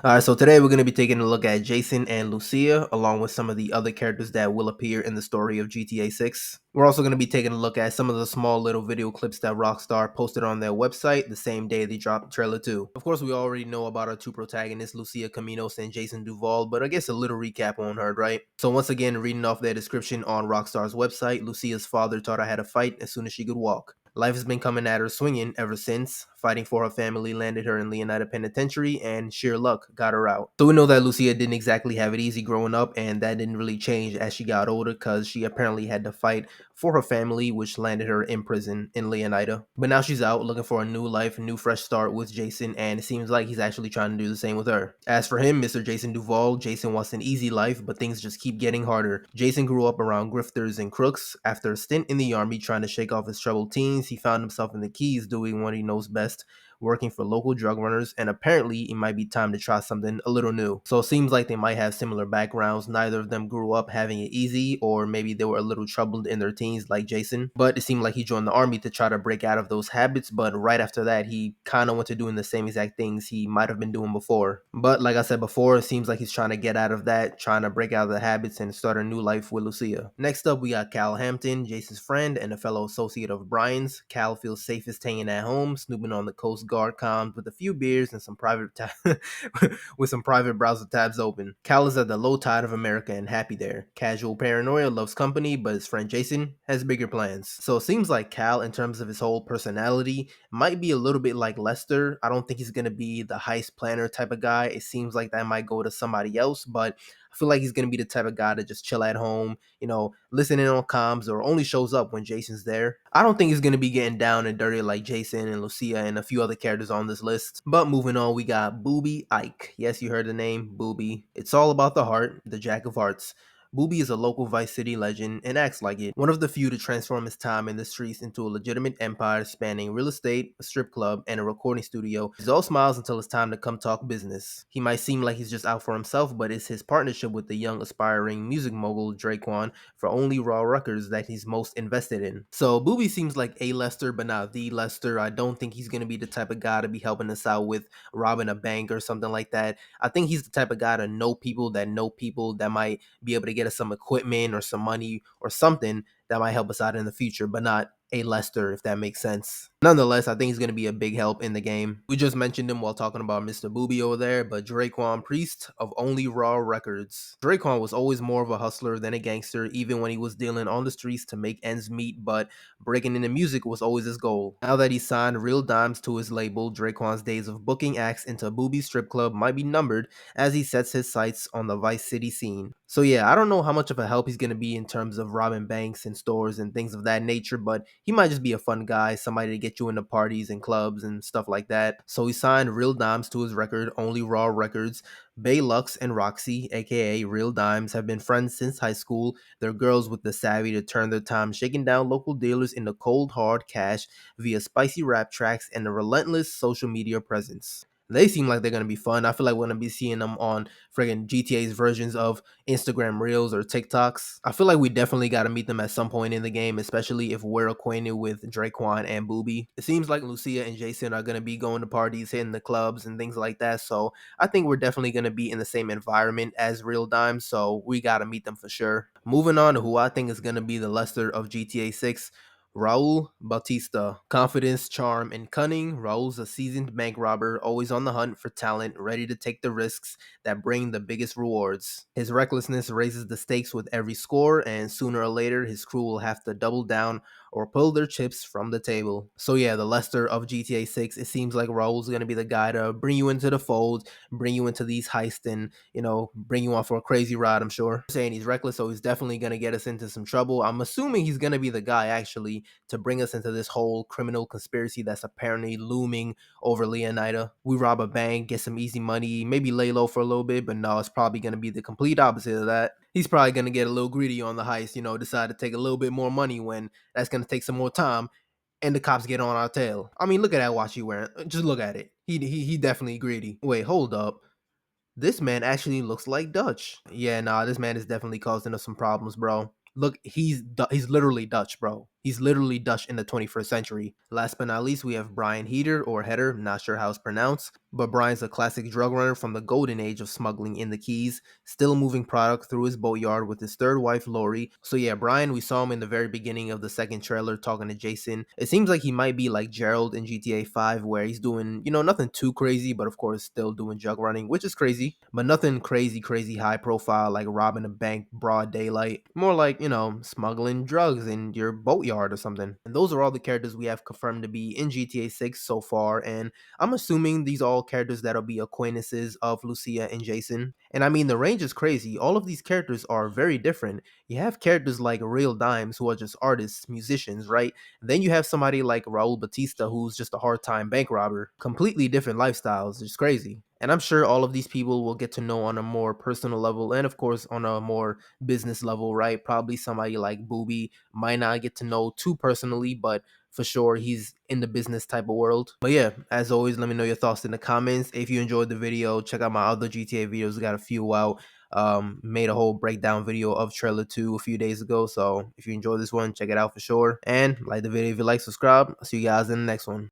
Alright, so today we're going to be taking a look at Jason and Lucia, along with some of the other characters that will appear in the story of GTA 6. We're also going to be taking a look at some of the small little video clips that Rockstar posted on their website the same day they dropped trailer 2. Of course, we already know about our two protagonists, Lucia Caminos and Jason Duval, but I guess a little recap on her, right? So once again, reading off their description on Rockstar's website, Lucia's father taught her how to fight as soon as she could walk. Life has been coming at her swinging ever since. Fighting for her family landed her in Leonida Penitentiary, and sheer luck got her out. So we know that Lucia didn't exactly have it easy growing up, and that didn't really change as she got older because she apparently had to fight for her family, which landed her in prison in Leonida. But now she's out looking for a new life, a new fresh start with Jason, and it seems like he's actually trying to do the same with her. As for him, Mr. Jason Duval, Jason wants an easy life, but things just keep getting harder. Jason grew up around grifters and crooks. After a stint in the army trying to shake off his troubled teens, he found himself in the Keys doing what he knows best, working for local drug runners, and apparently it might be time to try something a little new. So it seems like they might have similar backgrounds. Neither of them grew up having it easy, or maybe they were a little troubled in their teens like Jason. But it seemed like he joined the army to try to break out of those habits, but right after that, he kind of went to doing the same exact things he might have been doing before. But like I said before, it seems like he's trying to get out of that, trying to break out of the habits and start a new life with Lucia. Next up, we got Cal Hampton, Jason's friend and a fellow associate of Brian's. Cal feels safest hanging at home, snooping on the Coast Guard comms with a few beers and some private with some private browser tabs open. Cal is at the low tide of America and happy there. Casual paranoia loves company, but his friend Jason has bigger plans. So it seems like Cal, in terms of his whole personality, might be a little bit like Lester. I don't think he's gonna be the heist planner type of guy. It seems like that might go to somebody else, but I feel like he's gonna be the type of guy to just chill at home, listening on comms or only shows up when Jason's there. I don't think he's gonna be getting down and dirty like Jason and Lucia and a few other characters on this list. But moving on, we got Booby Ike. Yes, you heard the name, Booby. It's all about the heart, the Jack of Hearts. Booby is a local Vice City legend and acts like it. One of the few to transform his time in the streets into a legitimate empire spanning real estate, a strip club, and a recording studio. He's all smiles until it's time to come talk business. He might seem like he's just out for himself, but it's his partnership with the young aspiring music mogul Draquan for only Raw Records that he's most invested in. So Booby seems like a Lester, but not the Lester. I don't think he's going to be the type of guy to be helping us out with robbing a bank or something like that. I think he's the type of guy to know people that might be able to get us some equipment or some money or something that might help us out in the future, but not a Lester, if that makes sense. Nonetheless, I think he's going to be a big help in the game. We just mentioned him while talking about Mr. Booby over there, but Draquan Priest of Only Raw Records. Draquan was always more of a hustler than a gangster, even when he was dealing on the streets to make ends meet, but breaking into music was always his goal. Now that he signed Real Dimes to his label, Draquan's days of booking acts into Booby's strip club might be numbered as he sets his sights on the Vice City scene. So yeah, I don't know how much of a help he's going to be in terms of robbing banks and stores and things of that nature, but he might just be a fun guy, somebody to get you into parties and clubs and stuff like that. So he signed Real Dimes to his record, Only Raw Records. Bay Lux and Roxy, aka Real Dimes, have been friends since high school. They're girls with the savvy to turn their time shaking down local dealers into cold hard cash via spicy rap tracks and a relentless social media presence. They seem like they're gonna be fun. I feel like we're gonna be seeing them on friggin' GTA's versions of Instagram Reels or TikToks. I feel like we definitely got to meet them at some point in the game, especially if we're acquainted with Draquan and Booby. It seems like Lucia and Jason are gonna be going to parties, hitting the clubs, and things like that. So I think we're definitely gonna be in the same environment as Real Dimes. So we gotta meet them for sure. Moving on to who I think is gonna be the Lester of GTA 6. Raul Bautista. Confidence, charm, and cunning. Raul's a seasoned bank robber, always on the hunt for talent, ready to take the risks that bring the biggest rewards. His recklessness raises the stakes with every score, and sooner or later, his crew will have to double down or pull their chips from the table. So yeah, the Lester of GTA 6, it seems like Raul's going to be the guy to bring you into the fold, bring you into these heists, and, bring you on for a crazy ride, I'm sure. Saying he's reckless, so he's definitely going to get us into some trouble. I'm assuming he's going to be the guy, actually, to bring us into this whole criminal conspiracy that's apparently looming over Leonida. We rob a bank, get some easy money, maybe lay low for a little bit, but no, it's probably going to be the complete opposite of that. He's probably going to get a little greedy on the heist, decide to take a little bit more money when that's going to take some more time and the cops get on our tail. I mean, look at that watch he wearing. Just look at it. He definitely greedy. Wait, hold up. This man actually looks like Dutch. Yeah, nah, this man is definitely causing us some problems, bro. Look, he's literally Dutch, bro. He's literally Dutch in the 21st century. Last but not least, we have Brian Heater, or Header, not sure how it's pronounced, but Brian's a classic drug runner from the golden age of smuggling in the Keys, still moving product through his boatyard with his third wife, Lori. So yeah, Brian, we saw him in the very beginning of the second trailer talking to Jason. It seems like he might be like Gerald in GTA 5, where he's doing, nothing too crazy, but of course still doing drug running, which is crazy, but nothing crazy, crazy high profile like robbing a bank broad daylight. More like, smuggling drugs in your boatyard or something. And those are all the characters we have confirmed to be in GTA 6 so far, and I'm assuming these are all characters that'll be acquaintances of Lucia and Jason. And I mean, the range is crazy. All of these characters are very different. You have characters like Real Dimes, who are just artists, musicians, right? Then you have somebody like Raul Batista, who's just a hard time bank robber. Completely different lifestyles. It's crazy. And I'm sure all of these people will get to know on a more personal level and, of course, on a more business level, right? Probably somebody like Booby might not get to know too personally, but for sure he's in the business type of world. But yeah, as always, let me know your thoughts in the comments. If you enjoyed the video, check out my other GTA videos. Got a few out. Made a whole breakdown video of trailer 2 a few days ago, so if you enjoyed this one, check it out for sure, and like the video if you like, subscribe. I'll see you guys in the next one.